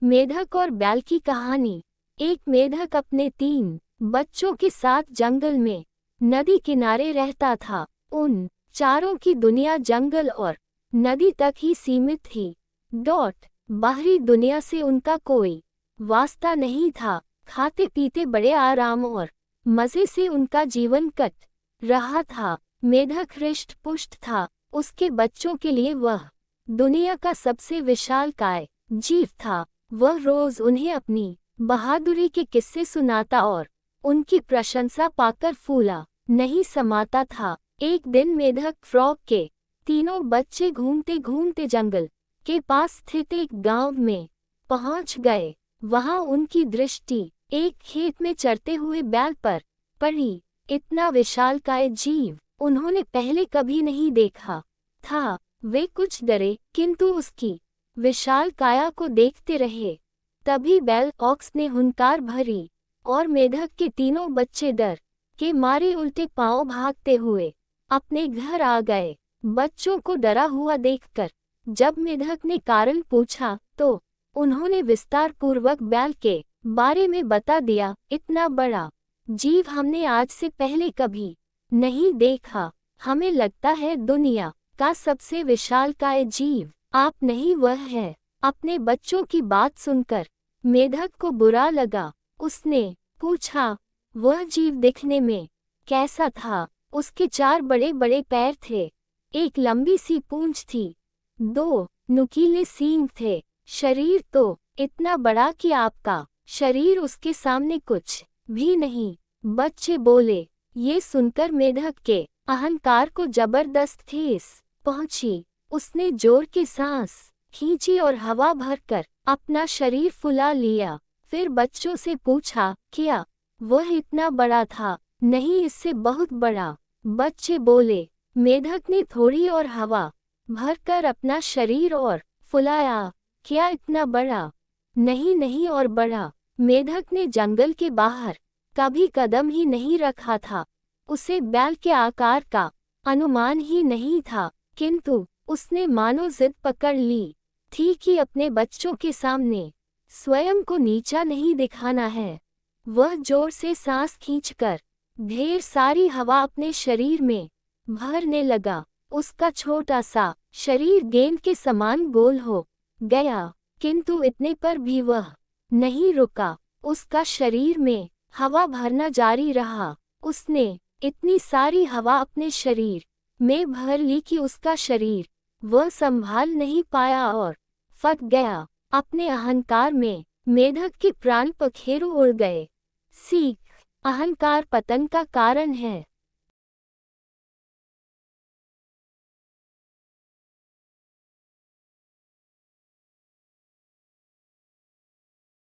मेढक और बैल की कहानी। एक मेढक अपने 3 बच्चों के साथ जंगल में नदी किनारे रहता था। उन चारों की दुनिया जंगल और नदी तक ही सीमित थी। बाहरी दुनिया से उनका कोई वास्ता नहीं था। खाते पीते बड़े आराम और मजे से उनका जीवन कट रहा था। मेढक हृष्ट पुष्ट था। उसके बच्चों के लिए वह दुनिया का सबसे विशालकाय जीव था। वह रोज उन्हें अपनी बहादुरी के किस्से सुनाता और उनकी प्रशंसा पाकर फूला नहीं समाता था। एक दिन मेढक फ्रॉग के तीनों बच्चे घूमते घूमते जंगल के पास स्थित एक गांव में पहुंच गए। वहां उनकी दृष्टि एक खेत में चरते हुए बैल पर पड़ी। इतना विशालकाय जीव उन्होंने पहले कभी नहीं देखा था। वे कुछ डरे, किंतु उसकी विशाल काया को देखते रहे। तभी बैल ऑक्स ने हुंकार भरी और मेढक के तीनों बच्चे डर के मारे उल्टे पांव भागते हुए अपने घर आ गए। बच्चों को डरा हुआ देखकर जब मेढक ने कारण पूछा तो उन्होंने विस्तार पूर्वक बैल के बारे में बता दिया। इतना बड़ा जीव हमने आज से पहले कभी नहीं देखा। हमें लगता है दुनिया का सबसे विशालकाय जीव आप नहीं, वह है। अपने बच्चों की बात सुनकर मेढक को बुरा लगा। उसने पूछा, वह जीव दिखने में कैसा था? उसके 4 बड़े बड़े पैर थे, एक लंबी सी पूंछ थी, 2 नुकीले सींग थे। शरीर तो इतना बड़ा कि आपका शरीर उसके सामने कुछ भी नहीं। बच्चे बोले। ये सुनकर मेढक के अहंकार को जबरदस्त ठेस पहुंची। उसने जोर की सांस खींची और हवा भरकर अपना शरीर फुला लिया। फिर बच्चों से पूछा, क्या वह इतना बड़ा था? नहीं, इससे बहुत बड़ा। बच्चे बोले। मेढक ने थोड़ी और हवा भरकर अपना शरीर और फुलाया। क्या इतना बड़ा? नहीं नहीं, और बड़ा। मेढक ने जंगल के बाहर कभी कदम ही नहीं रखा था। उसे बैल के आकार का अनुमान ही नहीं था, किंतु उसने मानो जिद पकड़ ली थी कि अपने बच्चों के सामने स्वयं को नीचा नहीं दिखाना है। वह जोर से सांस खींचकर ढेर सारी हवा अपने शरीर में भरने लगा। उसका छोटा सा शरीर गेंद के समान गोल हो गया, किंतु इतने पर भी वह नहीं रुका। उसका शरीर में हवा भरना जारी रहा। उसने इतनी सारी हवा अपने शरीर में भर ली कि उसका शरीर वह संभाल नहीं पाया और फट गया। अपने अहंकार में मेढक के प्राण पखेरु उड़ गए। सीख, अहंकार पतन का कारण है।